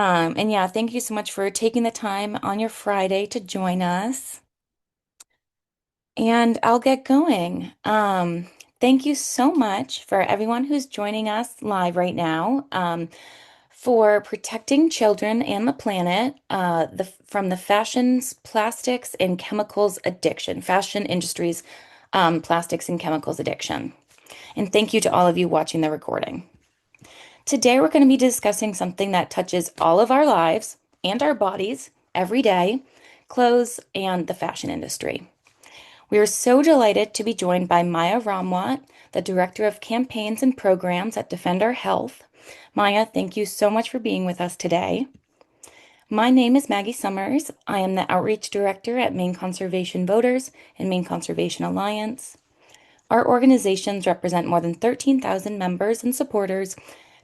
And yeah, thank you so much for taking the time on your Friday to join us. And I'll get going. Thank you so much for everyone who's joining us live right now, for protecting children and the planet, from the fashions, plastics, and chemicals addiction, fashion industries, plastics and chemicals addiction. And thank you to all of you watching the recording. Today, we're going to be discussing something that touches all of our lives and our bodies every day, clothes and the fashion industry. We are so delighted to be joined by Maya Rommwatt, the Director of Campaigns and Programs at Defend Our Health. Maya, thank you so much for being with us today. My name is Maggie Summers. I am the Outreach Director at Maine Conservation Voters and Maine Conservation Alliance. Our organizations represent more than 13,000 members and supporters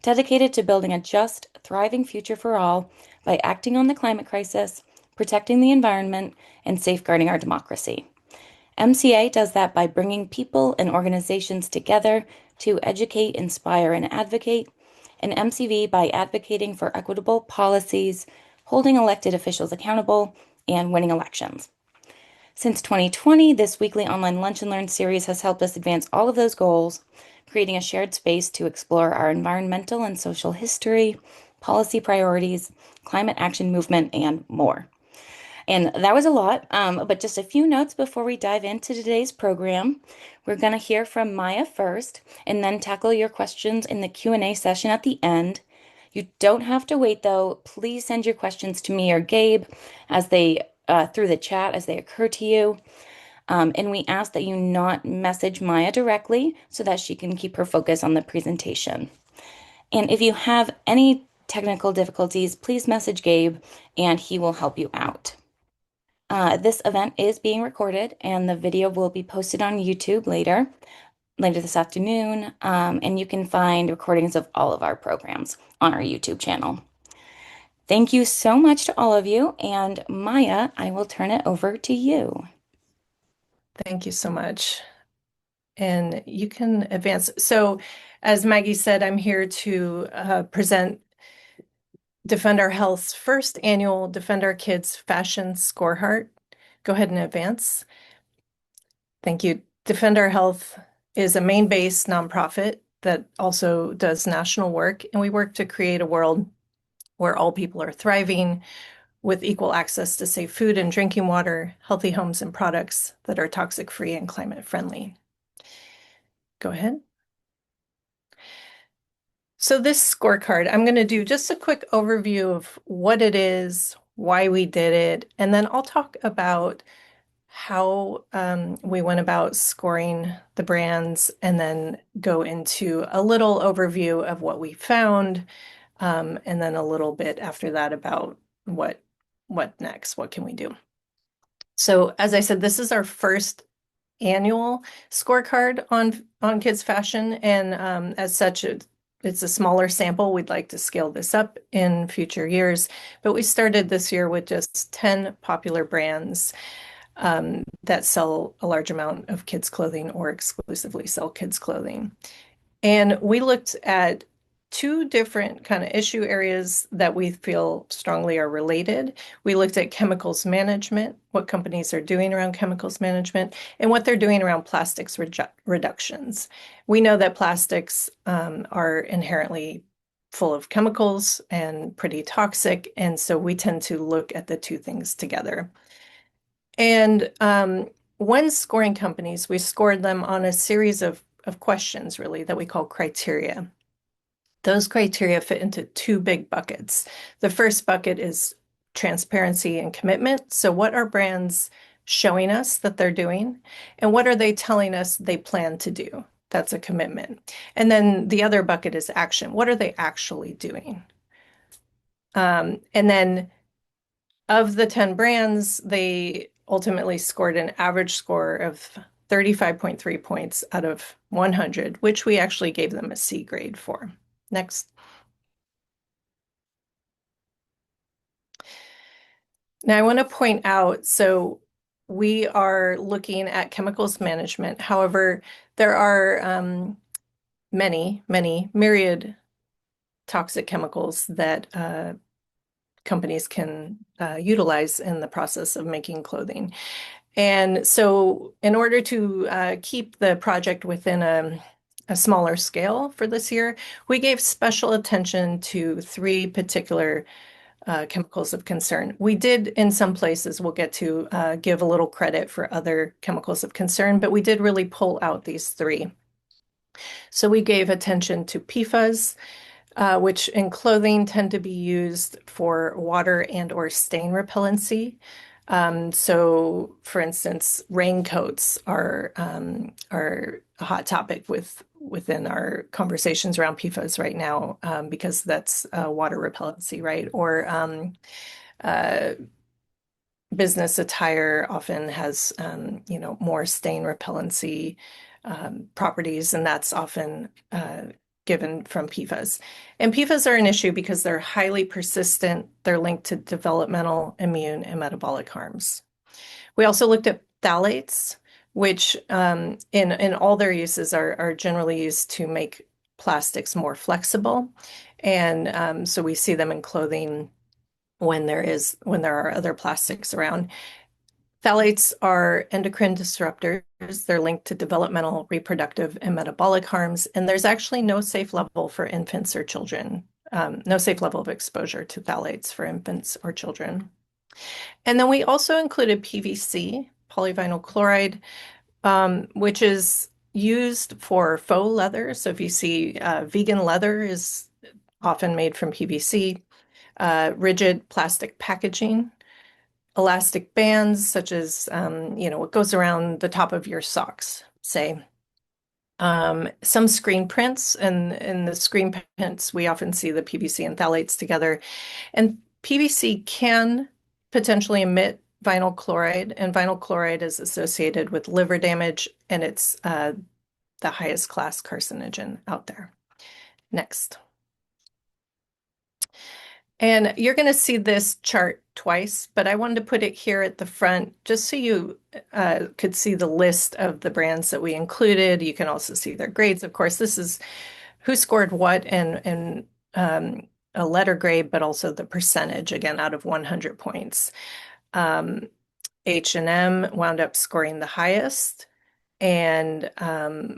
dedicated to building a just, thriving future for all by acting on the climate crisis, protecting the environment, and safeguarding our democracy. MCA does that by bringing people and organizations together to educate, inspire, and advocate, and MCV by advocating for equitable policies, holding elected officials accountable, and winning elections. Since 2020, this weekly online Lunch and Learn series has helped us advance all of those goals, creating a shared space to explore our environmental and social history, policy priorities, climate action movement, and more. And that was a lot, but just a few notes before we dive into today's program. We're going to hear from Maya first, and then tackle your questions in the Q&A session at the end. You don't have to wait, though. Please send your questions to me or Gabe as they through the chat as they occur to you. And we ask that you not message Maya directly so that she can keep her focus on the presentation. And if you have any technical difficulties, please message Gabe and he will help you out. This event is being recorded and the video will be posted on YouTube later this afternoon. And you can find recordings of all of our programs on our YouTube channel. Thank you so much to all of you. And Maya, I will turn it over to you. Thank you so much. And you can advance. So, as Maggie said, I'm here to present Defend Our Health's first annual Defend Our Kids Fashion Scorecard. Go ahead and advance. Thank you. Defend Our Health is a Maine-based nonprofit that also does national work, and we work to create a world where all people are thriving with equal access to safe food and drinking water, healthy homes and products that are toxic-free and climate-friendly. Go ahead. So this scorecard, I'm going to do just a quick overview of what it is, why we did it, and then I'll talk about how we went about scoring the brands and then go into a little overview of what we found, and then a little bit after that about what next, what can we do. So as I said, this is our first annual scorecard on kids fashion, and as such, it's a smaller sample. We'd like to scale this up in future years, but we started this year with just 10 popular brands that sell a large amount of kids clothing or exclusively sell kids clothing. And we looked at two different kind of issue areas that we feel strongly are related. We looked at chemicals management, what companies are doing around chemicals management, and what they're doing around plastics reductions. We know that plastics are inherently full of chemicals and pretty toxic, and so we tend to look at the two things together. And when scoring companies, we scored them on a series of questions, really, that we call criteria. Those criteria fit into two big buckets. The first bucket is transparency and commitment. So what are brands showing us that they're doing? And what are they telling us they plan to do? That's a commitment. And then the other bucket is action. What are they actually doing? And then of the 10 brands, they ultimately scored an average score of 35.3 points out of 100, which we actually gave them a C grade for. Next. Now I want to point out, so we are looking at chemicals management. However, there are many myriad toxic chemicals that companies can utilize in the process of making clothing. And so, in order to keep the project within a smaller scale for this year, we gave special attention to three particular chemicals of concern. We did, in some places, we'll get to give a little credit for other chemicals of concern, but we did really pull out these three. So we gave attention to PFAS, which in clothing tend to be used for water and or stain repellency. So, for instance, raincoats are a hot topic within our conversations around PFAS right now, because that's water repellency, right? Or uh, business attire often has, more stain repellency properties, and that's often given from PFAS. And PFAS are an issue because they're highly persistent. They're linked to developmental, immune, and metabolic harms. We also looked at phthalates, which in all their uses are generally used to make plastics more flexible. And so we see them in clothing when there are other plastics around. Phthalates are endocrine disruptors. They're linked to developmental, reproductive, and metabolic harms. And there's actually no safe level for infants or children, no safe level of exposure to phthalates for infants or children. And then we also included PVC, polyvinyl chloride, which is used for faux leather. So if you see vegan leather is often made from PVC, rigid plastic packaging, elastic bands, such as, what goes around the top of your socks, say. Some screen prints, and in the screen prints, we often see the PVC and phthalates together. And PVC can potentially emit vinyl chloride, and vinyl chloride is associated with liver damage, and it's the highest class carcinogen out there. Next. And you're going to see this chart twice, but I wanted to put it here at the front just so you could see the list of the brands that we included. You can also see their grades. Of course, this is who scored what and a letter grade, but also the percentage, again, out of 100 points. H&M wound up scoring the highest. And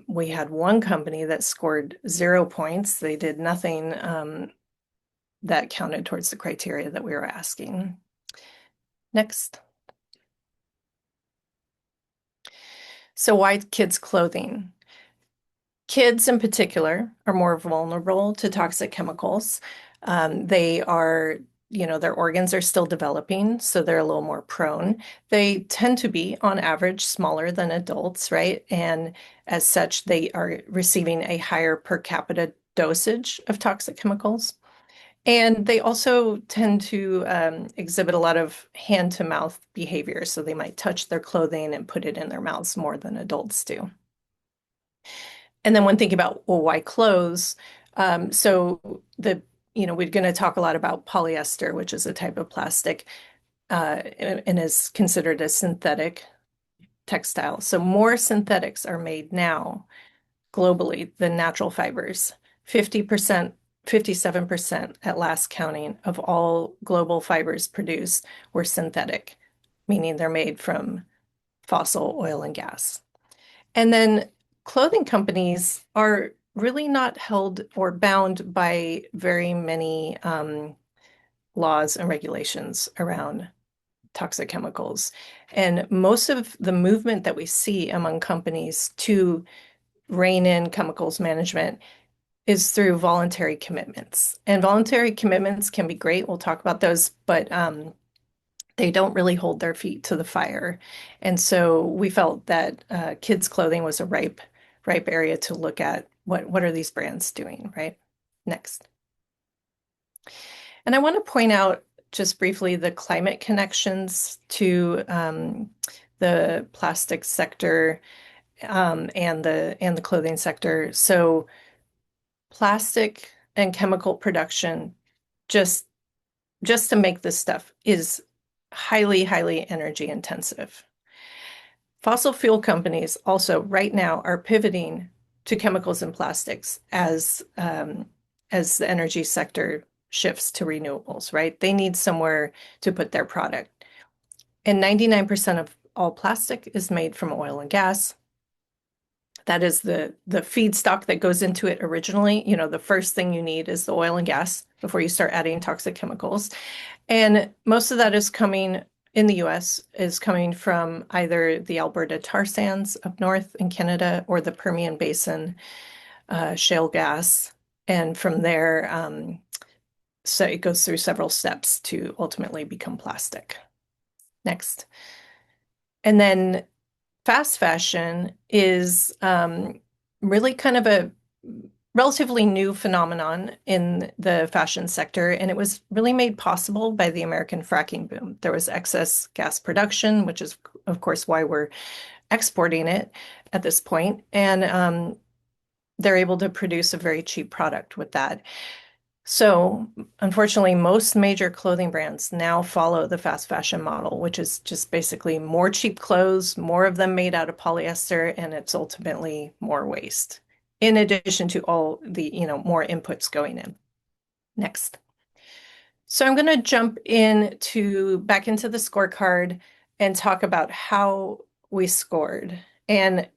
we had one company that scored 0 points. They did nothing that counted towards the criteria that we were asking. Next. So why kids' clothing? Kids in particular are more vulnerable to toxic chemicals. They are, their organs are still developing, so they're a little more prone. They tend to be, on average, smaller than adults, right? And as such, they are receiving a higher per capita dosage of toxic chemicals. And they also tend to exhibit a lot of hand-to-mouth behavior. So they might touch their clothing and put it in their mouths more than adults do. And then when thinking about, well, why clothes? We're going to talk a lot about polyester, which is a type of plastic and is considered a synthetic textile. So more synthetics are made now globally than natural fibers. 50%, 57% at last counting of all global fibers produced were synthetic, meaning they're made from fossil oil and gas. And then clothing companies are really not held or bound by very many laws and regulations around toxic chemicals. And most of the movement that we see among companies to rein in chemicals management is through voluntary commitments. And voluntary commitments can be great. We'll talk about those, but they don't really hold their feet to the fire. And so we felt that kids' clothing was a ripe area to look at. What are these brands doing, right? Next. And I want to point out just briefly the climate connections to the plastic sector and the clothing sector. So plastic and chemical production, just to make this stuff, is highly, highly energy intensive. Fossil fuel companies also right now are pivoting to chemicals and plastics as the energy sector shifts to renewables, right? They need somewhere to put their product. And 99% of all plastic is made from oil and gas. That is the feedstock that goes into it originally. You know, the first thing you need is the oil and gas before you start adding toxic chemicals. And most of that is coming in the US, is coming from either the Alberta tar sands up north in Canada or the Permian Basin shale gas. And from there, so it goes through several steps to ultimately become plastic. Next. And then fast fashion is really kind of a relatively new phenomenon in the fashion sector, and it was really made possible by the American fracking boom. There was excess gas production, which is, of course, why we're exporting it at this point, and they're able to produce a very cheap product with that. So, unfortunately, most major clothing brands now follow the fast fashion model, which is just basically more cheap clothes, more of them made out of polyester, and it's ultimately more waste, in addition to all the, more inputs going in. Next. So I'm going to jump back into the scorecard and talk about how we scored. And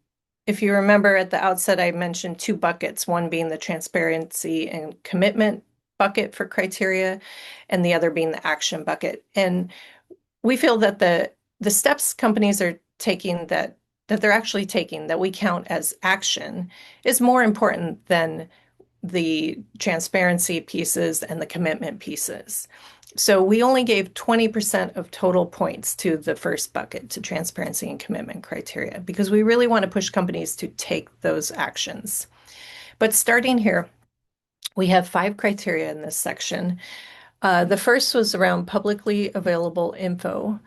if you remember at the outset, I mentioned two buckets, one being the transparency and commitment bucket for criteria, and the other being the action bucket. And we feel that the steps companies are taking that they're actually taking that we count as action is more important than the transparency pieces and the commitment pieces. So we only gave 20% of total points to the first bucket, to transparency and commitment criteria, because we really want to push companies to take those actions. But starting here, we have 5 criteria in this section. The first was around publicly available info.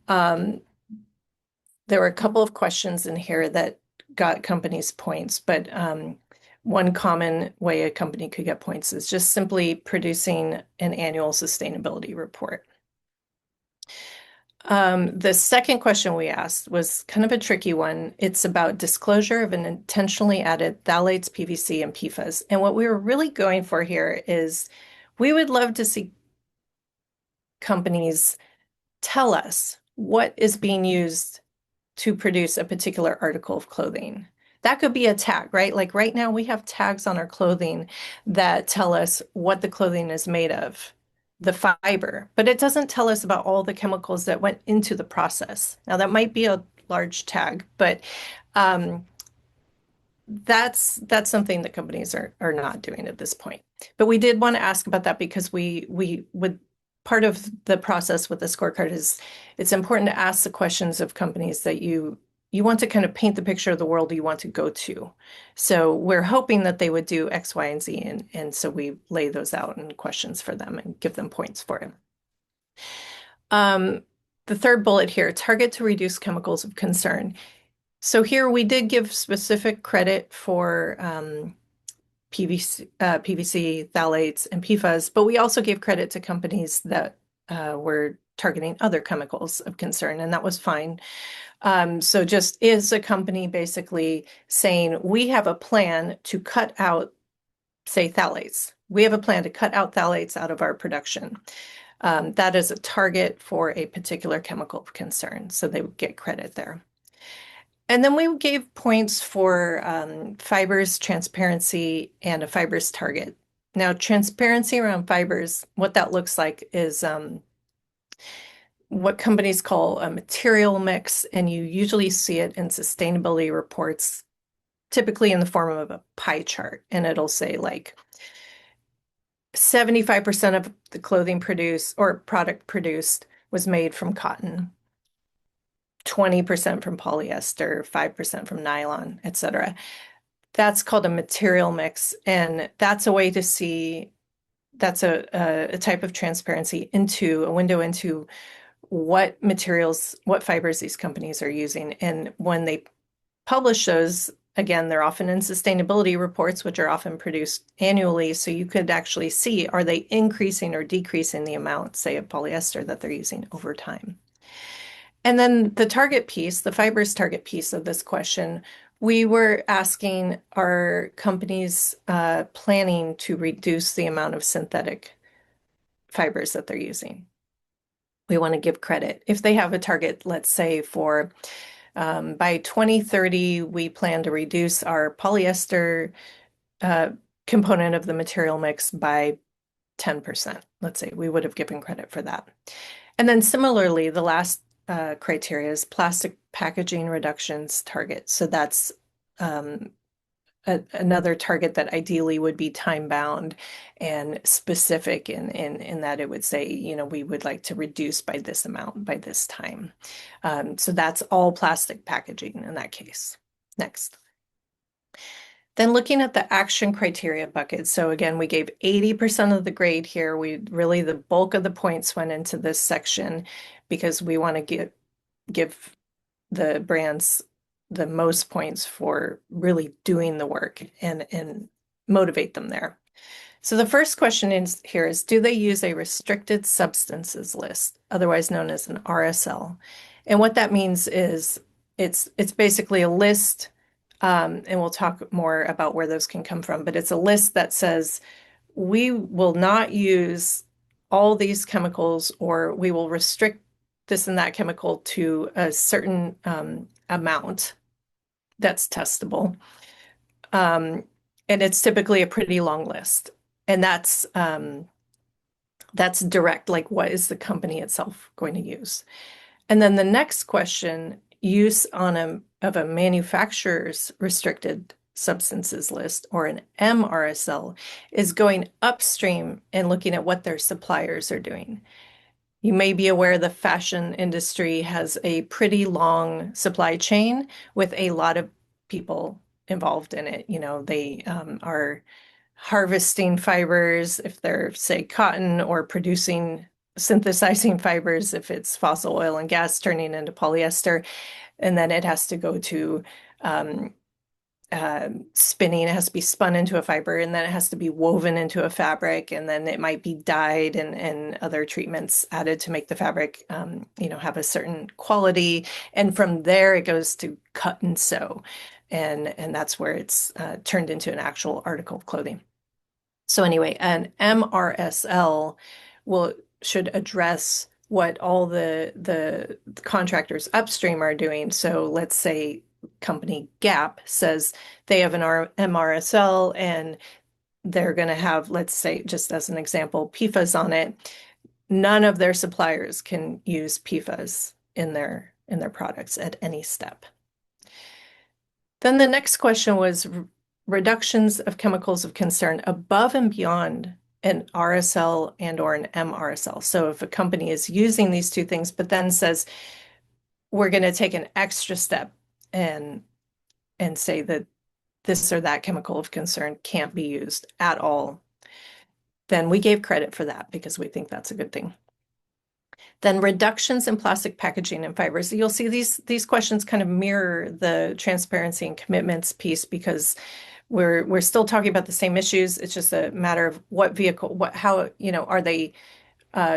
Um, there were a couple of questions in here that got companies points, but one common way a company could get points is just simply producing an annual sustainability report. The second question we asked was kind of a tricky one. It's about disclosure of an intentionally added phthalates, PVC, and PFAS. And what we were really going for here is we would love to see companies tell us what is being used to produce a particular article of clothing. That could be a tag, right? Like right now, we have tags on our clothing that tell us what the clothing is made of, the fiber, but it doesn't tell us about all the chemicals that went into the process. Now, that might be a large tag, but um, that's something that companies are not doing at this point. But we did want to ask about that because we would part of the process with the scorecard is it's important to ask the questions of companies that you want to kind of paint the picture of the world you want to go to. So we're hoping that they would do X, Y, and Z, and so we lay those out in questions for them and give them points for it. The third bullet here, target to reduce chemicals of concern. So here we did give specific credit for PVC, phthalates, and PFAS, but we also gave credit to companies that were targeting other chemicals of concern, and that was fine. So just is a company basically saying, we have a plan to cut out, say, phthalates. We have a plan to cut out phthalates out of our production. That is a target for a particular chemical of concern, so they would get credit there. And then we gave points for fibers, transparency, and a fibers target. Now, transparency around fibers, what that looks like is what companies call a material mix, and you usually see it in sustainability reports, typically in the form of a pie chart, and it'll say like 75% of the clothing produced or product produced was made from cotton, 20% from polyester, 5% from nylon, etc. That's called a material mix, and that's a way to see, that's a type of transparency into a window into what materials, what fibers these companies are using. And when they publish those, again, they're often in sustainability reports, which are often produced annually. So you could actually see, are they increasing or decreasing the amount, say, of polyester that they're using over time? And then the target piece, the fibers target piece of this question, we were asking, are companies planning to reduce the amount of synthetic fibers that they're using. We want to give credit. If they have a target, let's say for by 2030, we plan to reduce our polyester uh, component of the material mix by 10%. Let's say we would have given credit for that. And then similarly, the last criteria is plastic packaging reductions target. So that's another target that ideally would be time bound and specific in that it would say, you know, we would like to reduce by this amount by this time. So that's all plastic packaging in that case. Next. Then looking at the action criteria bucket. So again, we gave 80% of the grade here. We really, the bulk of the points went into this section because we want to give the brands the most points for really doing the work and motivate them there. So the first question here is, do they use a restricted substances list, otherwise known as an RSL? And what that means is it's basically a list, and we'll talk more about where those can come from, but it's a list that says we will not use all these chemicals, or we will restrict this and that chemical to a certain amount that's testable. And it's typically a pretty long list. And that's direct, like what is the company itself going to use? And then the next question, use of a manufacturer's restricted substances list or an MRSL, is going upstream and looking at what their suppliers are doing. You may be aware the fashion industry has a pretty long supply chain with a lot of people involved in it. You know, they are harvesting fibers if they're, say, cotton, or producing, synthesizing fibers if it's fossil oil and gas turning into polyester. And then it has to go to spinning. It has to be spun into a fiber, and then it has to be woven into a fabric, and then it might be dyed and other treatments added to make the fabric, you know, have a certain quality. And from there, it goes to cut and sew, and that's where it's turned into an actual article of clothing. So anyway, an MRSL should address what all the contractors upstream are doing. So let's say company Gap says they have an MRSL and they're going to have, let's say, just as an example, PFAS on it. None of their suppliers can use PFAS in their products at any step. Then the next question was reductions of chemicals of concern above and beyond an RSL and or an MRSL. So if a company is using these two things, but then says, we're going to take an extra step and say that this or that chemical of concern can't be used at all, then we gave credit for that because we think that's a good thing. Then reductions in plastic packaging and fibers. You'll see these questions kind of mirror the transparency and commitments piece because we're still talking about the same issues. It's just a matter of what vehicle, how, you know, are they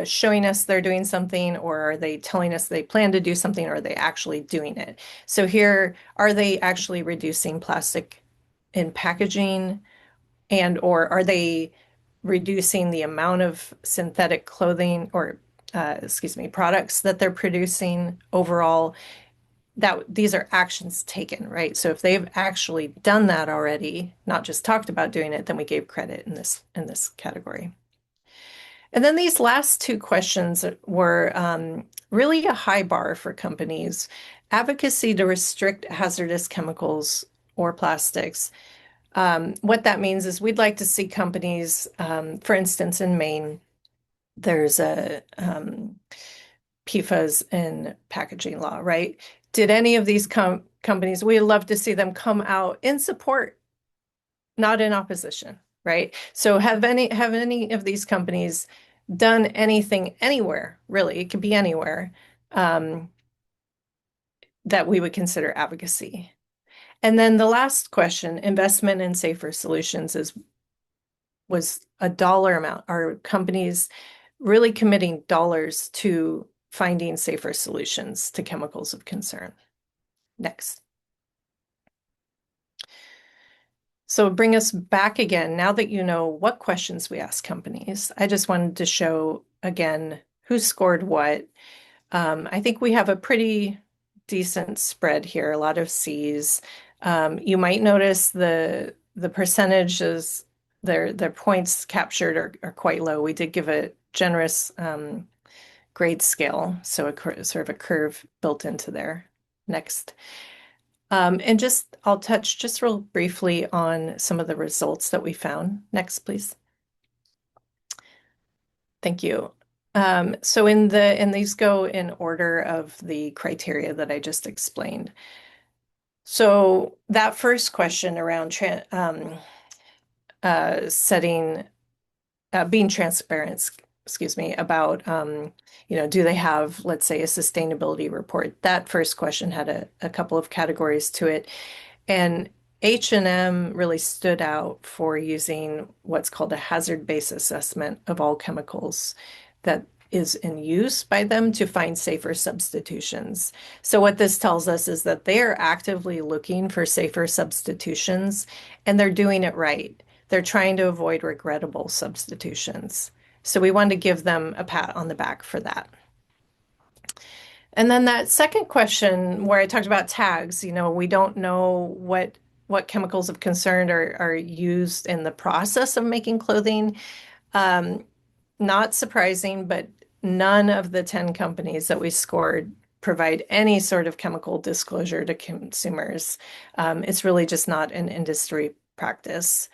showing us they're doing something, or are they telling us they plan to do something, or are they actually doing it? So here, are they actually reducing plastic in packaging, and or are they reducing the amount of synthetic clothing or excuse me, products that they're producing overall? That these are actions taken, right? So if they've actually done that already, not just talked about doing it, then we gave credit in this category. And then these last two questions were really a high bar for companies. Advocacy to restrict hazardous chemicals or plastics. What that means is we'd like to see companies, for instance, in Maine, there's a PFAS in packaging law, right? Did any of these companies, we'd love to see them come out in support, not in opposition, right? So have any of these companies done anything anywhere, really? It could be anywhere, that we would consider advocacy. And then the last question, investment in safer solutions, was a dollar amount. Are companies really committing dollars to finding safer solutions to chemicals of concern? Next. So bring us back again. Now that you know what questions we ask companies, I just wanted to show again who scored what. I think we have a pretty decent spread here, a lot of C's. You might notice the percentages, their points captured are quite low. We did give a generous grade scale, so sort of a curve built into there. Next. And just I'll touch just real briefly on some of the results that we found. Next, please. Thank you. So and these go in order of the criteria that I just explained. So that first question around setting being transparent, excuse me, about do they have, let's say, a sustainability report? That first question had a couple of categories to it. And H&M really stood out for using what's called a hazard-based assessment of all chemicals that is in use by them to find safer substitutions. So what this tells us is that they are actively looking for safer substitutions and they're doing it right. They're trying to avoid regrettable substitutions. So we want to give them a pat on the back for that. And then that second question where I talked about tags, we don't know what chemicals of concern are used in the process of making clothing. Um, Not surprising, but none of the 10 companies that we scored provide any sort of chemical disclosure to consumers. It's really just not an industry practice.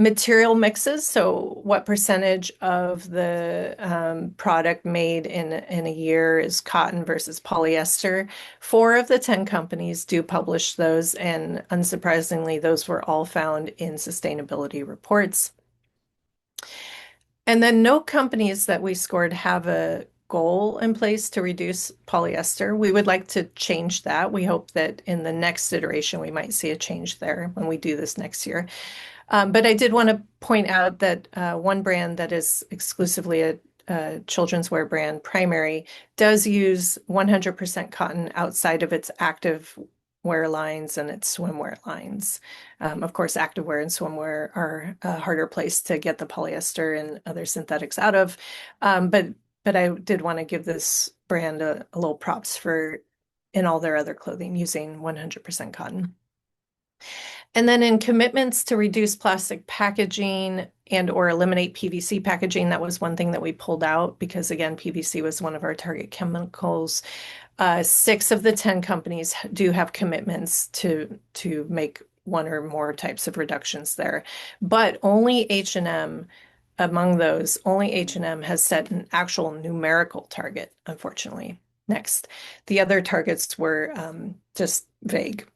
Material mixes, so what percentage of the product made in a year is cotton versus polyester? 4 of the 10 companies do publish those, and unsurprisingly, those were all found in sustainability reports. And then no companies that we scored have a goal in place to reduce polyester. We would like to change that. We hope that in the next iteration, we might see a change there when we do this next year. But I did want to point out that one brand that is exclusively a children's wear brand, Primary, does use 100% cotton outside of its active wear lines and its swimwear lines. Of course, activewear and swimwear are a harder place to get the polyester and other synthetics out of. But I did want to give this brand a little props for in all their other clothing using 100% cotton. And then in commitments to reduce plastic packaging and or eliminate PVC packaging, that was one thing that we pulled out because again, PVC was one of our target chemicals. 6 of the 10 companies do have commitments to make one or more types of reductions there, but only H&M among those, only H&M has set an actual numerical target, unfortunately. Next, the other targets were just vague.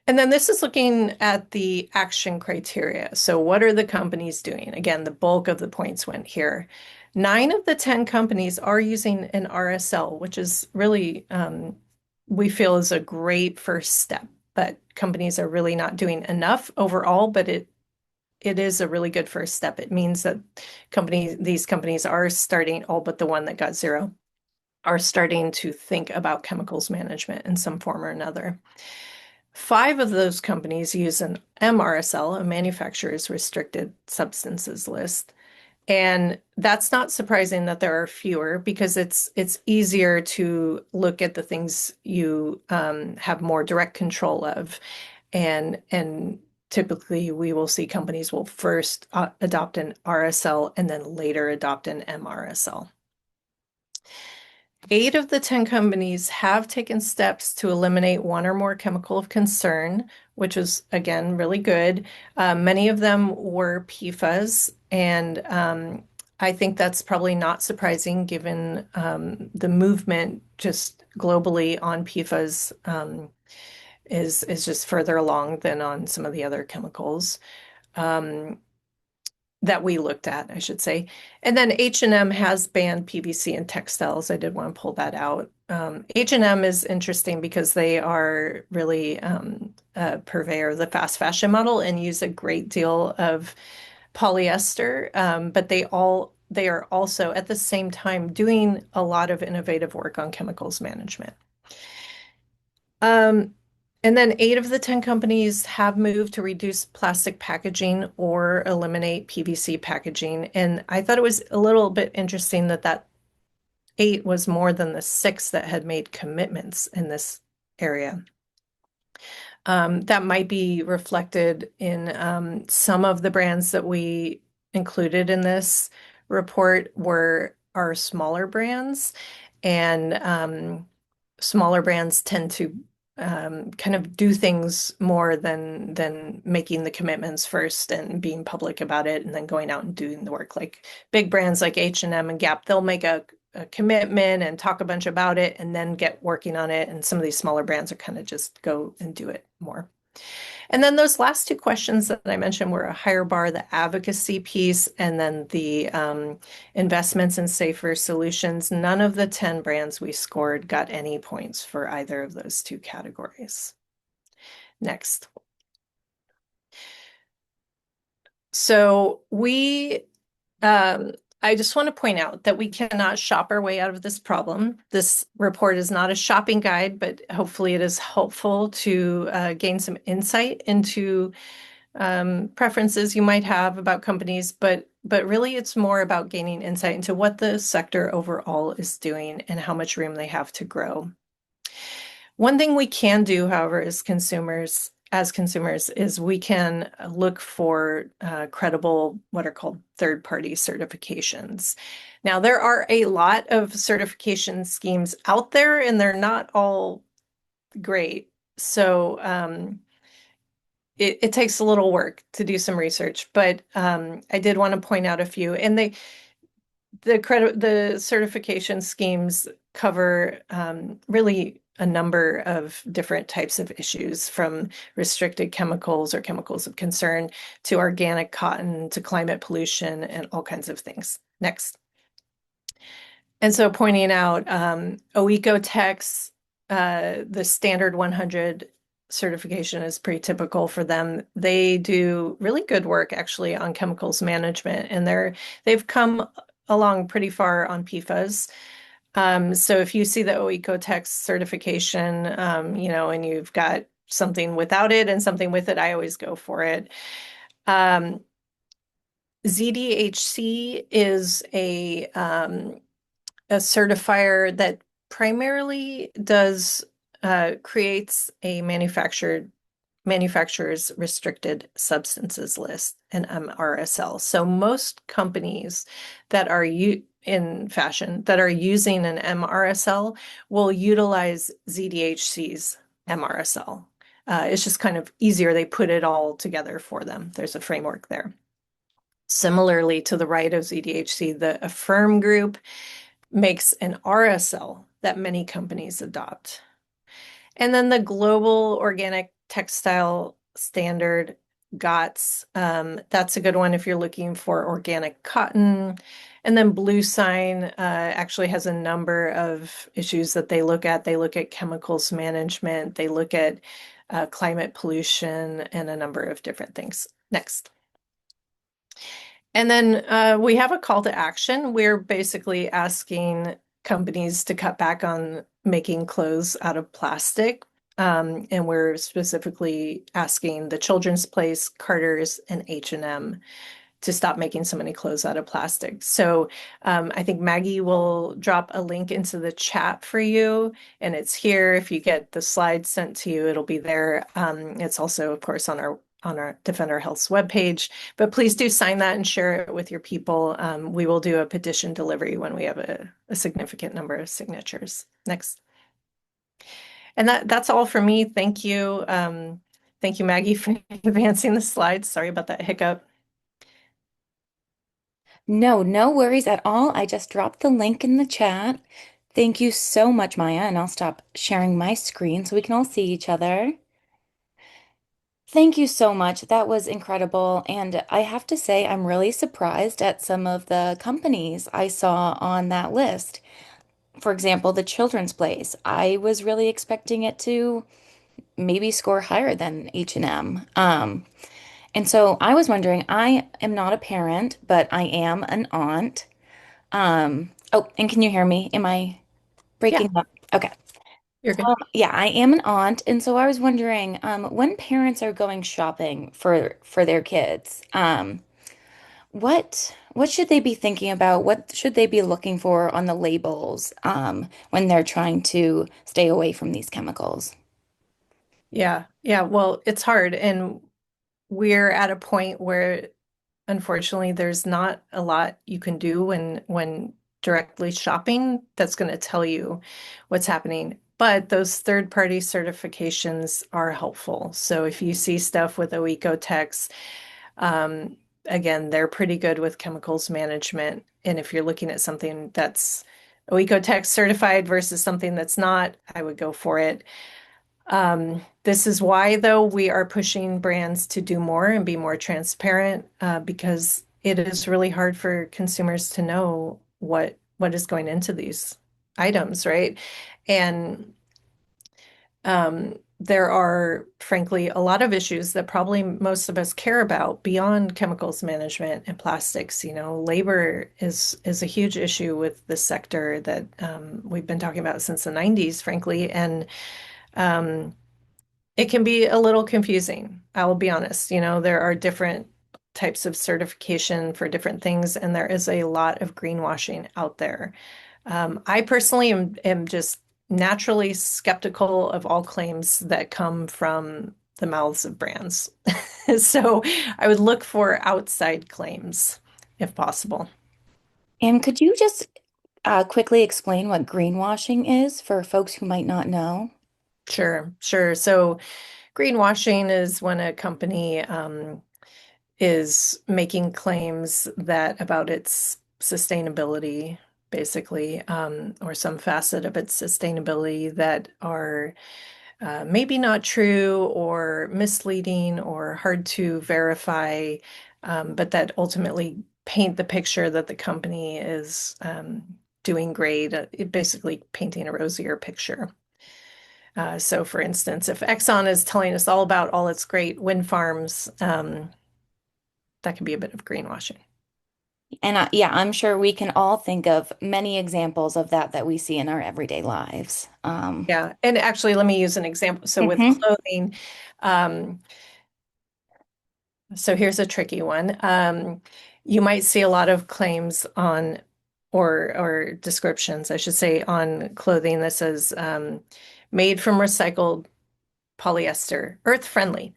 And then this is looking at the action criteria. So what are the companies doing? Again, the bulk of the points went here. 9 of the 10 companies are using an RSL, which is really, we feel is a great first step, but companies are really not doing enough overall, but it is a really good first step. It means that these companies are starting, all but the one that got 0, are starting to think about chemicals management in some form or another. 5 of those companies use an MRSL, a manufacturer's restricted substances list. And that's not surprising that there are fewer because it's easier to look at the things you have more direct control of. And typically we will see companies will first adopt an RSL and then later adopt an MRSL. 8 of the 10 companies have taken steps to eliminate one or more chemical of concern, which was, again, really good. Many of them were PFAS, and I think that's probably not surprising given the movement just globally on PFAS is just further along than on some of the other chemicals. That we looked at, I should say. And then H&M has banned PVC in textiles. I did want to pull that out. H&M is interesting because they are really a purveyor of the fast fashion model and use a great deal of polyester, but they are also at the same time doing a lot of innovative work on chemicals management. And then 8 of the 10 companies have moved to reduce plastic packaging or eliminate PVC packaging. And I thought it was a little bit interesting that that 8 was more than the 6 that had made commitments in this area. That might be reflected in some of the brands that we included in this report were our smaller brands, and smaller brands tend to kind of do things more than making the commitments first and being public about it and then going out and doing the work. Like big brands like H&M and Gap, they'll make a commitment and talk a bunch about it and then get working on it. And some of these smaller brands are kind of just go and do it more. And then those last two questions that I mentioned were a higher bar, the advocacy piece, and then the investments in safer solutions. None of the 10 brands we scored got any points for either of those two categories. Next. So I just want to point out that we cannot shop our way out of this problem. This report is not a shopping guide, but hopefully it is helpful to gain some insight into preferences you might have about companies, but really it's more about gaining insight into what the sector overall is doing and how much room they have to grow. One thing we can do, however, as consumers, is we can look for credible, what are called third-party certifications. Now, there are a lot of certification schemes out there, and they're not all great. So it takes a little work to do some research, but I did want to point out a few. And the certification schemes cover really a number of different types of issues, from restricted chemicals or chemicals of concern to organic cotton to climate pollution and all kinds of things. Next. And so pointing out OEcoTex, the standard 100 certification is pretty typical for them. They do really good work actually on chemicals management, and they've come along pretty far on PFAS. So if you see the OEcoTex certification, and you've got something without it and something with it, I always go for it. ZDHC is a certifier that primarily creates a manufacturer's restricted substances list, an MRSL. So most companies that are in fashion that are using an MRSL will utilize ZDHC's MRSL. It's just kind of easier. They put it all together for them. There's a framework there. Similarly, to the right of ZDHC, the Affirm group makes an RSL that many companies adopt. And then the Global Organic Textile Standard, GOTS, that's a good one if you're looking for organic cotton. And then Blue Sign actually has a number of issues that they look at. They look at chemicals management, they look at climate pollution, and a number of different things. Next. And then we have a call to action. We're basically asking companies to cut back on making clothes out of plastic. And we're specifically asking The Children's Place, Carter's, and H&M to stop making so many clothes out of plastic. So I think Maggie will drop a link into the chat for you, and it's here. If you get the slides sent to you, it'll be there. It's also, of course, on our Defend Our Health's webpage. But please do sign that and share it with your people. We will do a petition delivery when we have a significant number of signatures. Next. And that's all for me. Thank you. Thank you, Maggie, for advancing the slides. Sorry about that hiccup. No, no worries at all. I just dropped the link in the chat. Thank you so much, Maya, and I'll stop sharing my screen so we can all see each other. Thank you so much. That was incredible. And I have to say, I'm really surprised at some of the companies I saw on that list. For example, the Children's Place. I was really expecting it to maybe score higher than H&M. And so I was wondering, I am not a parent, but I am an aunt. Oh, and can you hear me? Am I Yeah. breaking up? Okay. You're good. Yeah, I am an aunt, and so I was wondering, when parents are going shopping for their kids, what should they be thinking about? What should they be looking for on the labels, when they're trying to stay away from these chemicals? Yeah. Yeah. Well, it's hard. And we're at a point where unfortunately there's not a lot you can do when directly shopping that's going to tell you what's happening. But those third-party certifications are helpful. So if you see stuff with OEcoTex, um, again, they're pretty good with chemicals management. And if you're looking at something that's OEcoTex certified versus something that's not, I would go for it. This is why, though, we are pushing brands to do more and be more transparent, because it is really hard for consumers to know what is going into these items, right? And there are, frankly, a lot of issues that probably most of us care about beyond chemicals management and plastics. You know, labor is a huge issue with this sector that we've been talking about since the 90s, frankly, and um, it can be a little confusing. I will be honest. You know, there are different types of certification for different things, and there is a lot of greenwashing out there. I personally am just naturally skeptical of all claims that come from the mouths of brands. So I would look for outside claims if possible. And could you just quickly explain what greenwashing is for folks who might not know? Sure, sure. So greenwashing is when a company is making claims that about its sustainability, basically, or some facet of its sustainability that are maybe not true or misleading or hard to verify, but that ultimately paint the picture that the company is doing great, basically painting a rosier picture. So, for instance, if Exxon is telling us all about all its great wind farms, that can be a bit of greenwashing. And yeah, I'm sure we can all think of many examples of that we see in our everyday lives. Yeah. And actually, let me use an example. So, with Mhm. clothing, um, so here's a tricky one. You might see a lot of claims on, or descriptions, I should say, on clothing that says made from recycled polyester, earth friendly.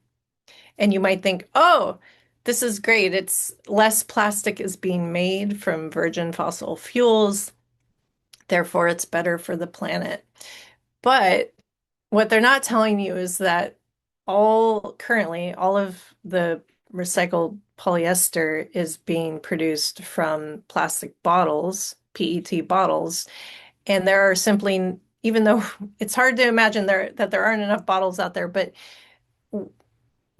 And you might think, oh, this is great. It's less plastic is being made from virgin fossil fuels. Therefore, it's better for the planet. But what they're not telling you is that currently, all of the recycled polyester is being produced from plastic bottles, PET bottles. And there are simply, even though it's hard to imagine that there aren't enough bottles out there, but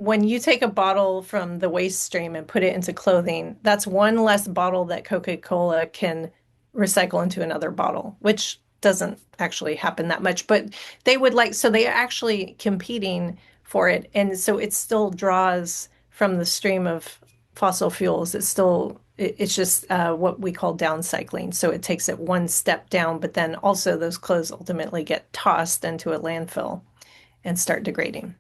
when you take a bottle from the waste stream and put it into clothing, that's one less bottle that Coca-Cola can recycle into another bottle, which doesn't actually happen that much. But they would like, so they're actually competing for it. And so it still draws from the stream of fossil fuels. It's just what we call downcycling. So it takes it one step down, but then also those clothes ultimately get tossed into a landfill and start degrading.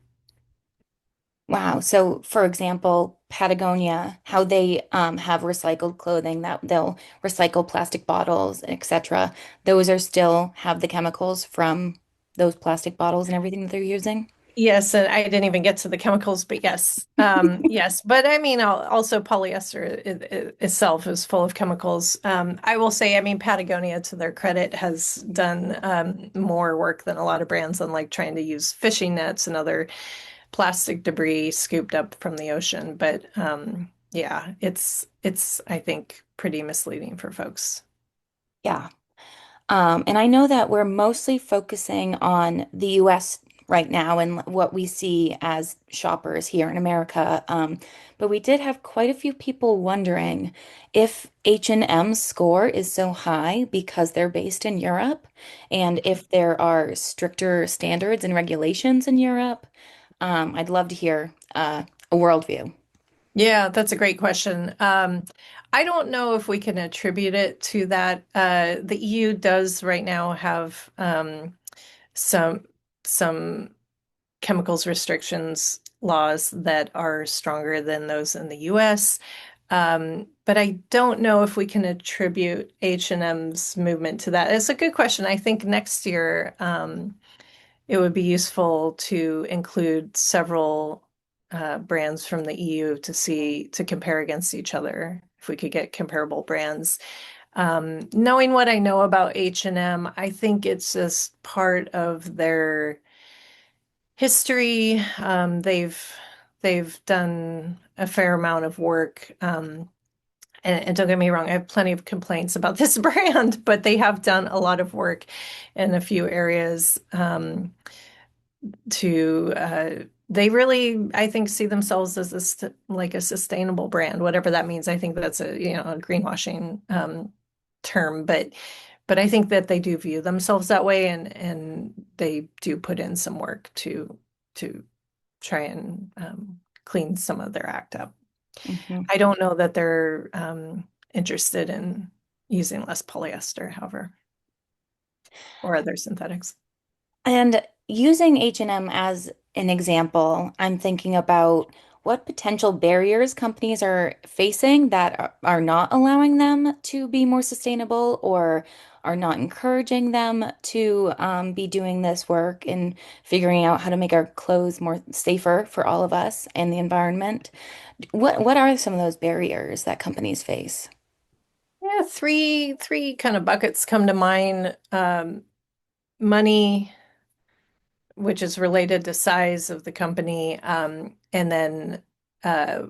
Wow. So, for example, Patagonia, how they have recycled clothing that they'll recycle plastic bottles, etc. Those are still have the chemicals from those plastic bottles and everything that they're using. Yes, and I didn't even get to the chemicals, but yes, yes. But I mean, also polyester itself is full of chemicals. I will say, I mean, Patagonia, to their credit, has done more work than a lot of brands on like trying to use fishing nets and other plastic debris scooped up from the ocean. But yeah, it's I think pretty misleading for folks. Yeah. And I know that we're mostly focusing on the US right now and what we see as shoppers here in America. But we did have quite a few people wondering if H&M's score is so high because they're based in Europe and if there are stricter standards and regulations in Europe. I'd love to hear a worldview. Yeah, that's a great question. I don't know if we can attribute it to that. The EU does right now have some some chemicals restrictions laws that are stronger than those in the US. But I don't know if we can attribute H&M's movement to that. It's a good question. I think next year it would be useful to include several brands from the EU to compare against each other, if we could get comparable brands. Knowing what I know about H&M, I think it's just part of their history. They've done a fair amount of work. And don't get me wrong, I have plenty of complaints about this brand, but they have done a lot of work in a few areas to they really, I think, see themselves as like a sustainable brand, whatever that means. I think that's a greenwashing term, but I think that they do view themselves that way, and they do put in some work to try and clean some of their act up. Mhm. I don't know that they're interested in using less polyester, however, or other synthetics. And using H&M as an example, I'm thinking about what potential barriers companies are facing that are not allowing them to be more sustainable or are not encouraging them to be doing this work and figuring out how to make our clothes more safer for all of us and the environment. What are some of those barriers that companies face? Yeah, three kind of buckets come to mind. Money, which is related to size of the company, and then uh,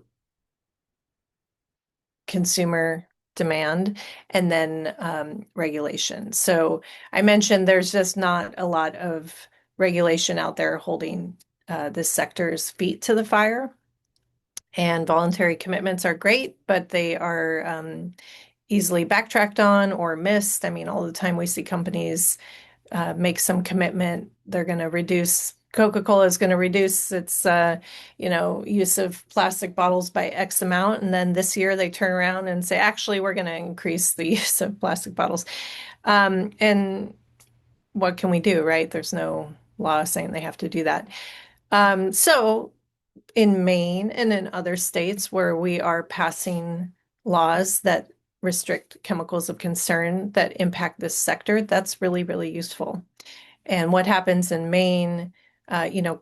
consumer demand, and then regulation. So I mentioned there's just not a lot of regulation out there holding this sector's feet to the fire. And voluntary commitments are great, but they are easily backtracked on or missed. I mean, all the time we see companies make some commitment. They're going to reduce, Coca-Cola is going to reduce its, use of plastic bottles by X amount. And then this year they turn around and say, actually, we're going to increase the use of plastic bottles. And what can we do, right? There's no law saying they have to do that. So in Maine and in other states where we are passing laws that restrict chemicals of concern that impact this sector, that's really, really useful. And what happens in Maine,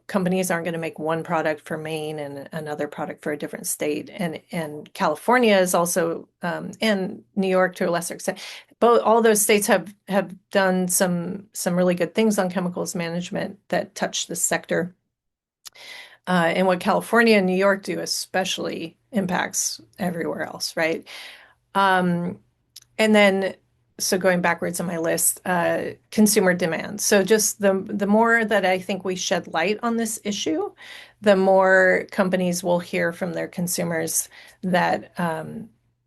companies aren't going to make one product for Maine and another product for a different state. And California is also, and New York to a lesser extent. Both all those states have done some really good things on chemicals management that touch this sector. And what California and New York do especially impacts everywhere else, right? Um, and then, so going backwards on my list, consumer demand. So just the more that I think we shed light on this issue, the more companies will hear from their consumers that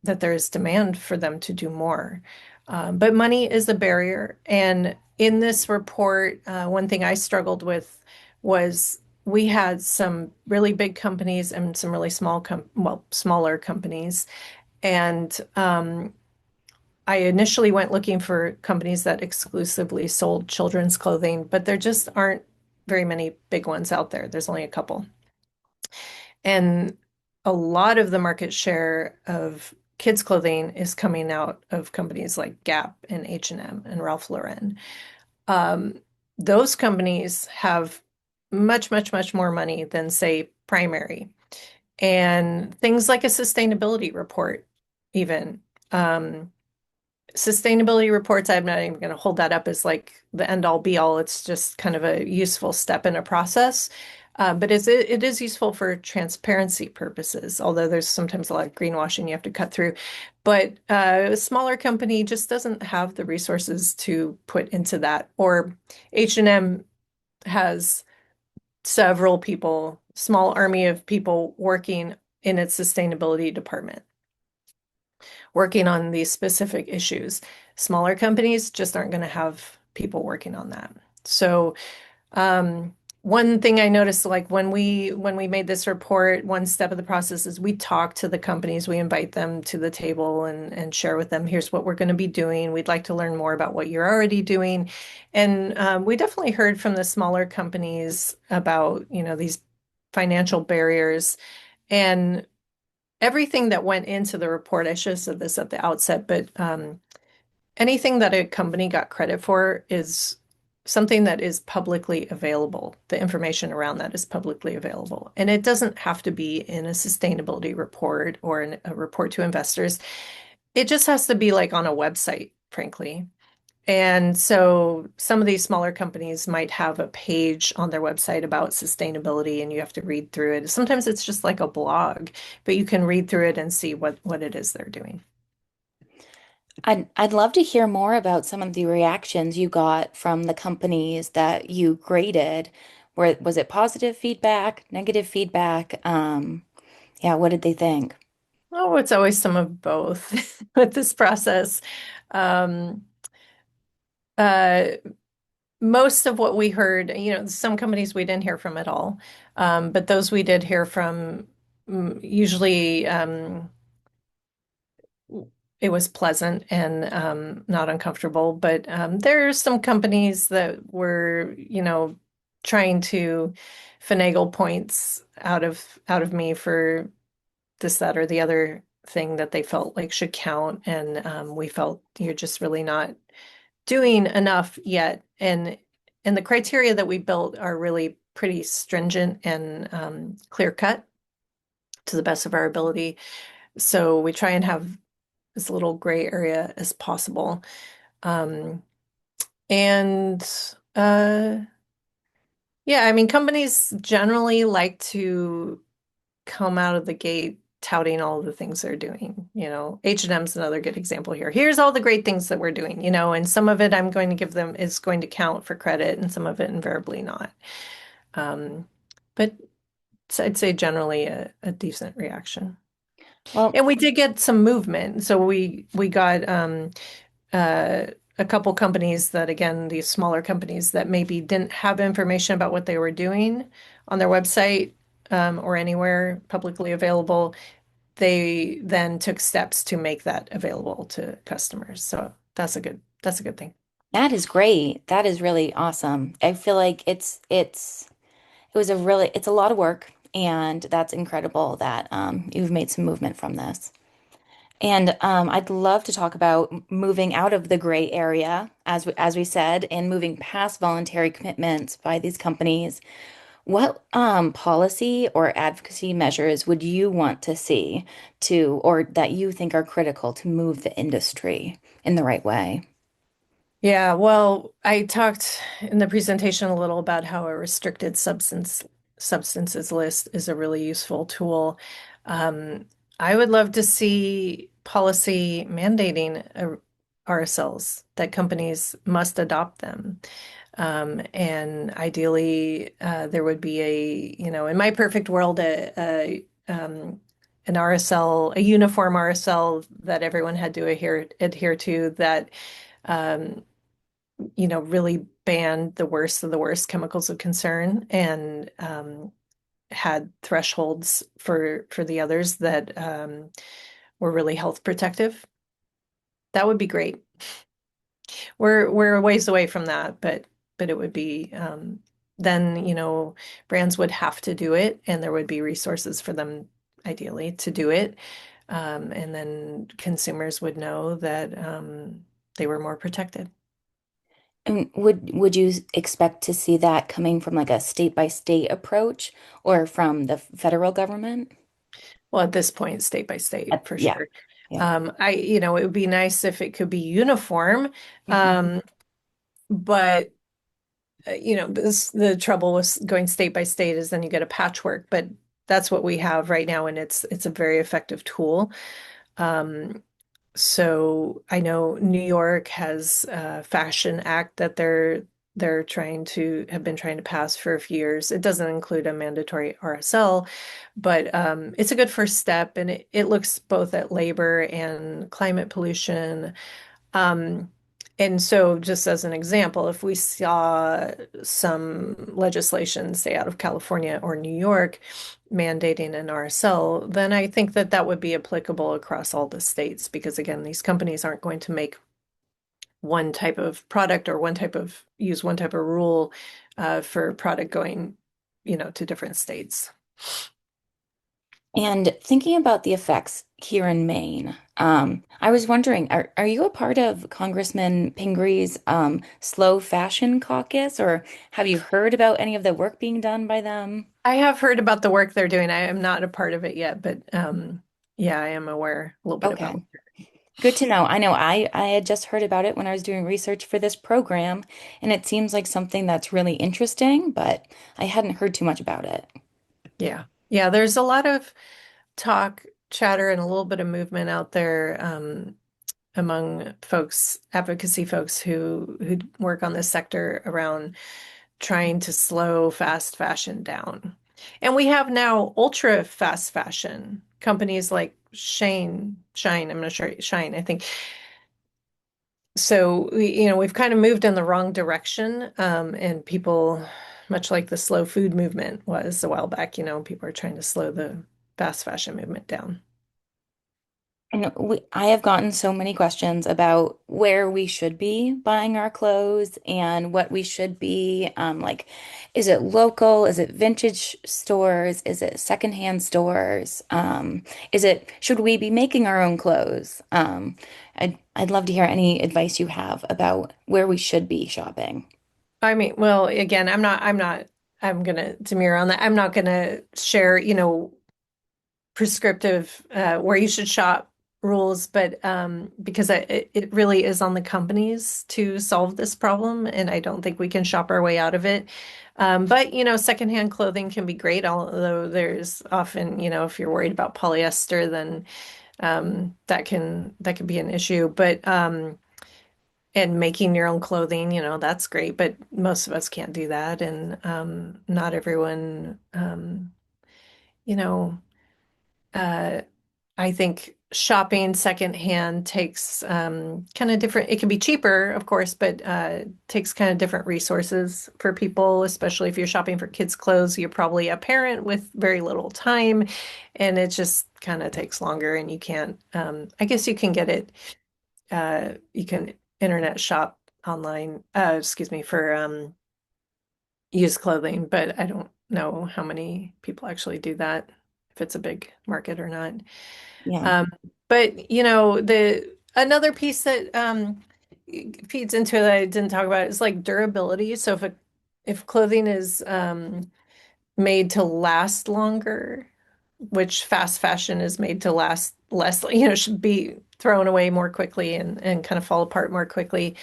there is demand for them to do more. But money is a barrier. And in this report, one thing I struggled with was we had some really big companies and some really smaller companies. And I initially went looking for companies that exclusively sold children's clothing, but there just aren't very many big ones out there. There's only a couple. And a lot of the market share of kids' clothing is coming out of companies like Gap and H&M and Ralph Lauren. Um, those companies have much, much, much more money than, say, Primary. And things like a sustainability report, even. Sustainability reports, I'm not even going to hold that up as like the end all be all. It's just kind of a useful step in a process. But it is useful for transparency purposes, although there's sometimes a lot of greenwashing you have to cut through. But a smaller company just doesn't have the resources to put into that. Or H&M has several people, small army of people working in its sustainability department, working on these specific issues. Smaller companies just aren't going to have people working on that. So, um, one thing I noticed, like when we made this report, one step of the process is we talk to the companies, we invite them to the table and share with them, here's what we're going to be doing. We'd like to learn more about what you're already doing. And we definitely heard from the smaller companies about, these financial barriers and everything that went into the report. I should have said this at the outset, but anything that a company got credit for is something that is publicly available. The information around that is publicly available. And it doesn't have to be in a sustainability report or a report to investors. It just has to be like on a website, frankly. And so some of these smaller companies might have a page on their website about sustainability and you have to read through it. Sometimes it's just like a blog, but you can read through it and see what it is they're doing. I'd love to hear more about some of the reactions you got from the companies that you graded. Was it positive feedback, negative feedback? Yeah, what did they think? Oh, it's always some of both with this process. Um, uh, Most of what we heard, some companies we didn't hear from at all, but those we did hear from, usually it was pleasant and not uncomfortable. But there are some companies that were, trying to finagle points out of me for this, that, or the other thing that they felt like should count. And we felt you're just really not doing enough yet. And the criteria that we built are really pretty stringent and clear cut to the best of our ability. So we try and have as little gray area as possible. Um, and yeah, I mean, companies generally like to come out of the gate touting all the things they're doing. H&M's another good example here. Here's all the great things that we're doing, and some of it I'm going to give them is going to count for credit and some of it invariably not. Um, but I'd say generally a decent reaction. Well, And we did get some movement. So we got uh, a couple companies that, again, these smaller companies that maybe didn't have information about what they were doing on their website or anywhere publicly available. They then took steps to make that available to customers. So that's a good thing. that is great. That is really awesome. I feel like it's a lot of work, and that's incredible that you've made some movement from this. And I'd love to talk about moving out of the gray area, as we said, and moving past voluntary commitments by these companies. What policy or advocacy measures would you want to see or that you think are critical to move the industry in the right way? Yeah, well, I talked in the presentation a little about how a restricted substances list is a really useful tool. Um, I would love to see policy mandating RSLs that companies must adopt them. And ideally, there would be in my perfect world, an RSL, a uniform RSL that everyone had to adhere to that um, really banned the worst of the worst chemicals of concern and had thresholds for the others that were really health protective. That would be great. We're a ways away from that, but it would be then brands would have to do it, and there would be resources for them ideally to do it, and then consumers would know that they were more protected. And would you expect to see that coming from like a state by state approach or from the federal government? Well, at this point, state by state, for Yeah. sure. Yeah. It would be nice if it could be uniform. Mhm. Um, but the trouble with going state by state is then you get a patchwork, but that's what we have right now, and it's a very effective tool. Um, so I know New York has a fashion act that they're have been trying to pass for a few years. It doesn't include a mandatory RSL, but it's a good first step, and it looks both at labor and climate pollution. Um, And so, just as an example, if we saw some legislation, say out of California or New York, mandating an RSL, then I think that that would be applicable across all the states because, again, these companies aren't going to make one type of product or use one type of rule for product going, to different states. And thinking about the effects here in Maine, I was wondering, are you a part of Congressman Pingree's slow fashion caucus, or have you heard about any of the work being done by them? I have heard about the work they're doing. I am not a part of it yet, but yeah, I am aware a little bit about Okay, what good to know. I know I had just heard about it when I was doing research for this program, and it seems like something that's really interesting, but I hadn't heard too much about it. yeah. Yeah, there's a lot of talk, chatter, and a little bit of movement out there among folks, advocacy folks who work on this sector around trying to slow fast fashion down. And we have now ultra fast fashion companies like Shine, I'm not sure, Shine, I think. So we've kind of moved in the wrong direction, and people, much like the slow food movement was a while back, people are trying to slow the fast fashion movement down. And I have gotten so many questions about where we should be buying our clothes and what we should be. Like, is it local? Is it vintage stores? Is it secondhand stores? Should we be making our own clothes? I'd love to hear any advice you have about where we should be shopping. I mean, well, again, I'm gonna demur on that. I'm not gonna share, prescriptive where you should shop rules, but because it really is on the companies to solve this problem, and I don't think we can shop our way out of it. But secondhand clothing can be great, although there's often, if you're worried about polyester, then that can be an issue. But and making your own clothing, that's great, but most of us can't do that, and not everyone, you know. Uh, I think shopping secondhand takes kind of different, it can be cheaper, of course, but takes kind of different resources for people, especially if you're shopping for kids' clothes. You're probably a parent with very little time, and it just kind of takes longer, and you can't, I guess you can get it, you can internet shop online, excuse me, for used clothing, but I don't know how many people actually do that, if it's a big market or not. Yeah. Um, but the another piece that feeds into it that I didn't talk about is like durability. So if clothing is made to last longer, which fast fashion is made to last less, should be thrown away more quickly and kind of fall apart more quickly.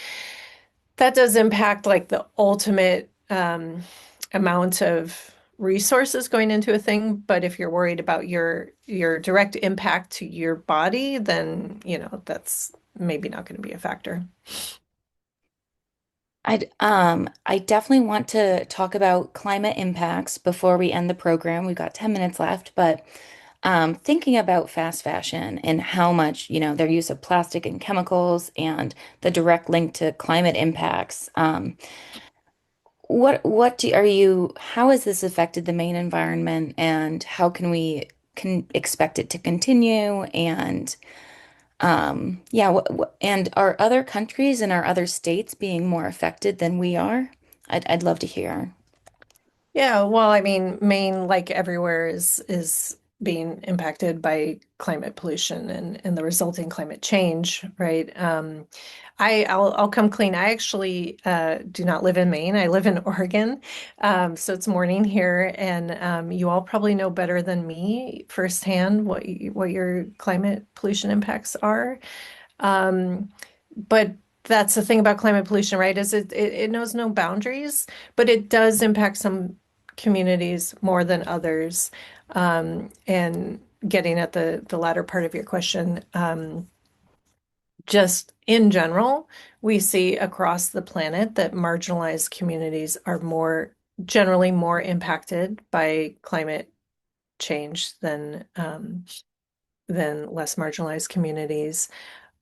That does impact like the ultimate amount of resources going into a thing, but if you're worried about your direct impact to your body, then that's maybe not going to be a factor. I definitely want to talk about climate impacts before we end the program. We've got 10 minutes left, but thinking about fast fashion and how much, their use of plastic and chemicals and the direct link to climate impacts. How has this affected the main environment and how can we can expect it to continue? And yeah, and are other countries and are other states being more affected than we are? I'd love to hear. Yeah, well, I mean, Maine, like everywhere, is being impacted by climate pollution and the resulting climate change, right? I'll come clean. I actually do not live in Maine. I live in Oregon. So it's morning here, and you all probably know better than me firsthand what your climate pollution impacts are. Um, but that's the thing about climate pollution, right? Is it knows no boundaries, but it does impact some communities more than others. And getting at the latter part of your question, just in general, we see across the planet that marginalized communities are generally more impacted by climate change than less marginalized communities.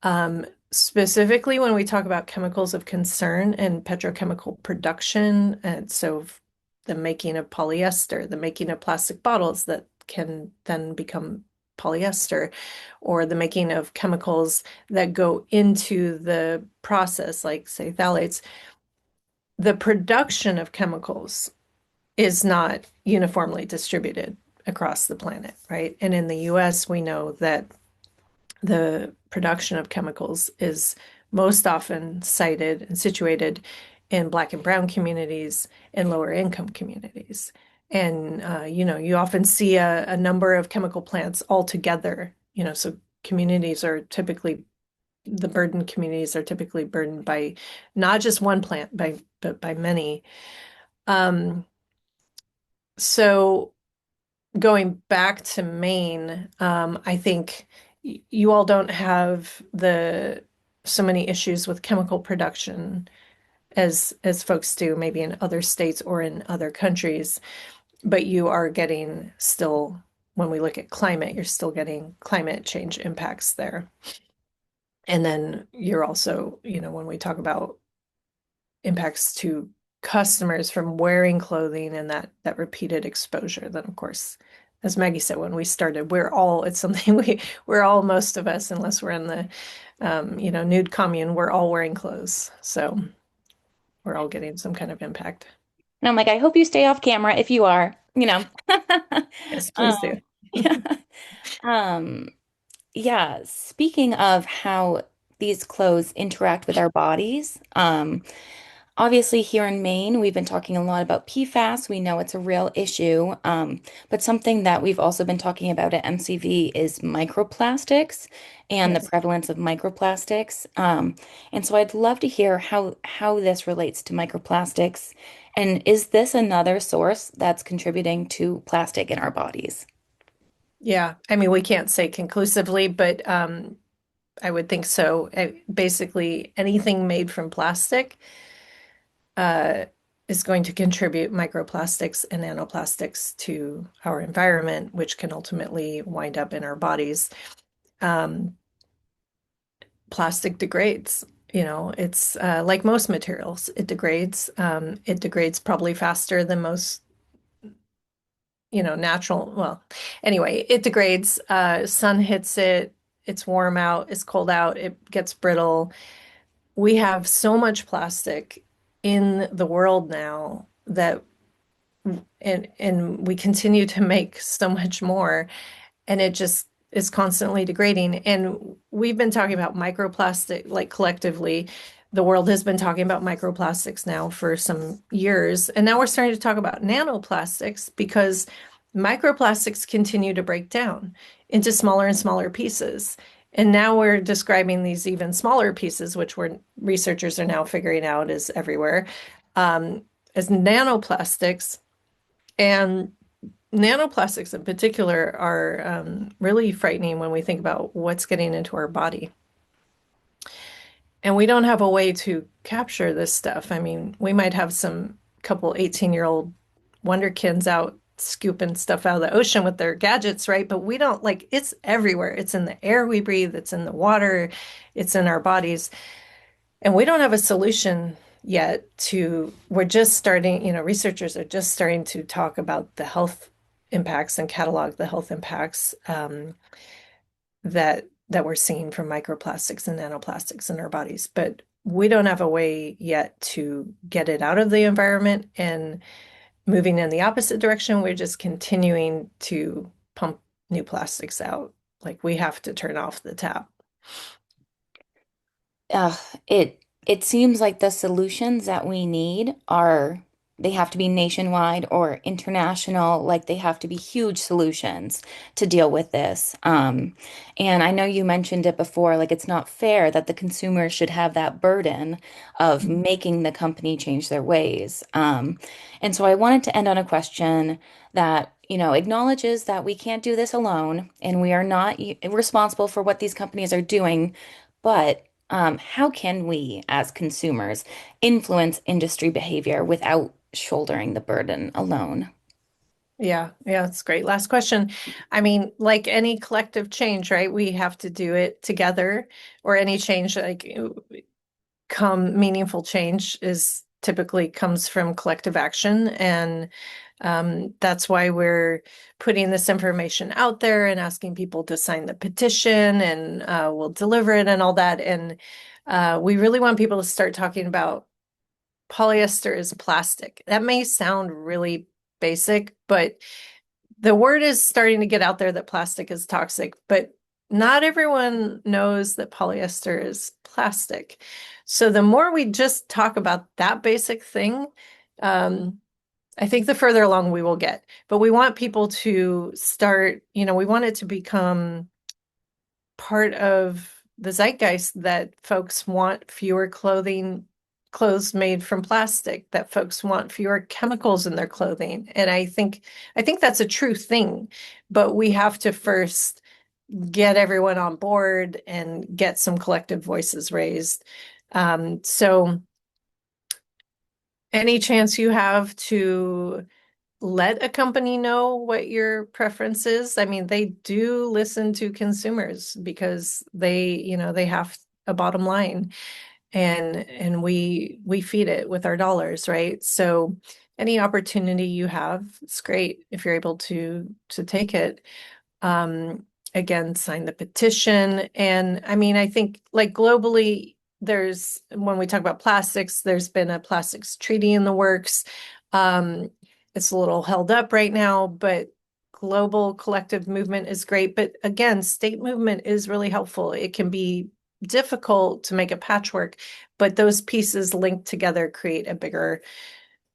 Um, Specifically, when we talk about chemicals of concern and petrochemical production, and so the making of polyester, the making of plastic bottles that can then become polyester, or the making of chemicals that go into the process, like say phthalates, the production of chemicals is not uniformly distributed across the planet, right? And in the US, we know that the production of chemicals is most often sited and situated in Black and Brown communities and lower income communities. And, you often see a number of chemical plants all together, so communities are typically, the burdened communities are typically burdened by not just one plant, but by many. Um, so going back to Maine, I think you all don't have the so many issues with chemical production as folks do, maybe in other states or in other countries, but you are getting still, when we look at climate, you're still getting climate change impacts there. And then you're also, when we talk about impacts to customers from wearing clothing and that repeated exposure, then of course, as Maggie said when we started, it's something we're all, most of us, unless we're in the nude commune, we're all wearing clothes, so we're all getting some kind of impact. And I'm like, I hope you stay off camera if you are, Yes, please do. Um, yeah. Um, yeah, speaking of how these clothes interact with our bodies, obviously, here in Maine, we've been talking a lot about PFAS. We know it's a real issue. But something that we've also been talking about at MCV is microplastics and the Yes. prevalence of microplastics. And so I'd love to hear how this relates to microplastics. And is this another source that's contributing to plastic in our bodies? Yeah, I mean, we can't say conclusively, but I would think so. Basically, anything made from plastic uh, is going to contribute microplastics and nanoplastics to our environment, which can ultimately wind up in our bodies. Um, Plastic degrades. It's like most materials, it degrades. It degrades probably faster than most, natural. Well, anyway, it degrades. Sun hits it, it's warm out, it's cold out, it gets brittle. We have so much plastic in the world now that and we continue to make so much more, and it just is constantly degrading. And we've been talking about microplastic, like collectively, the world has been talking about microplastics now for some years. And now we're starting to talk about nanoplastics because microplastics continue to break down into smaller and smaller pieces. And now we're describing these even smaller pieces, which researchers are now figuring out is everywhere, um, as nanoplastics. And nanoplastics in particular are really frightening when we think about what's getting into our body. And we don't have a way to capture this stuff. I mean, we might have some couple 18-year-old wonderkins out scooping stuff out of the ocean with their gadgets, right? But we don't, like, it's everywhere. It's in the air we breathe, it's in the water, it's in our bodies. And we don't have a solution yet we're just starting, researchers are just starting to talk about the health impacts and catalog the health impacts that we're seeing from microplastics and nanoplastics in our bodies. But we don't have a way yet to get it out of the environment and moving in the opposite direction. We're just continuing to pump new plastics out. Like we have to turn off the tap. uh, it seems like the solutions that we need are they have to be nationwide or international, like they have to be huge solutions to deal with this. And I know you mentioned it before, like it's not fair that the consumer should have that burden of making the company change their ways. And so I wanted to end on a question that, acknowledges that we can't do this alone and we are not responsible for what these companies are doing, but how can we, as consumers, influence industry behavior without shouldering the burden alone? Yeah, yeah, it's great. Last question. I mean, like any collective change, right? We have to do it together, or any change, like come meaningful change is typically comes from collective action. And that's why we're putting this information out there and asking people to sign the petition, and we'll deliver it and all that. And we really want people to start talking about polyester is plastic. That may sound really basic, but the word is starting to get out there that plastic is toxic, but not everyone knows that polyester is plastic. So the more we just talk about that basic thing, um, I think the further along we will get. But we want people to start, we want it to become part of the zeitgeist that folks want fewer clothes made from plastic, that folks want fewer chemicals in their clothing. And I think that's a true thing, but we have to first get everyone on board and get some collective voices raised. So any chance you have to let a company know what your preference is. I mean, they do listen to consumers because they have a bottom line, and we feed it with our dollars, right? So any opportunity you have, it's great if you're able to take it. Um, Again, sign the petition. And I mean, I think like globally, when we talk about plastics, there's been a plastics treaty in the works. Um, it's a little held up right now, but global collective movement is great. But again, state movement is really helpful. It can be difficult to make a patchwork, but those pieces linked together create a bigger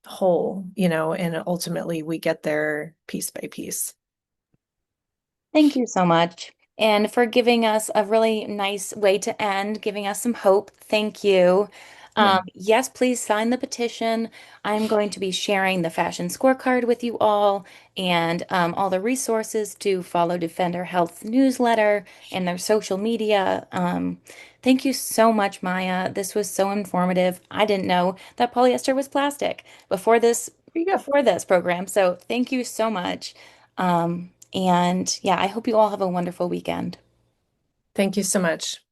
whole, and ultimately we get there piece by piece. Thank you so much. And for giving us a really nice way to end, giving us some hope. Thank you. Yeah. Yes, please sign the petition. I'm going to be sharing the fashion scorecard with you all and all the resources to follow Defender Health's newsletter and their social media. Thank you so much, Maya. This was so informative. I didn't know that polyester was plastic before this There you go. before this program. So thank you so much. And yeah, I hope you all have a wonderful weekend. Thank you so much.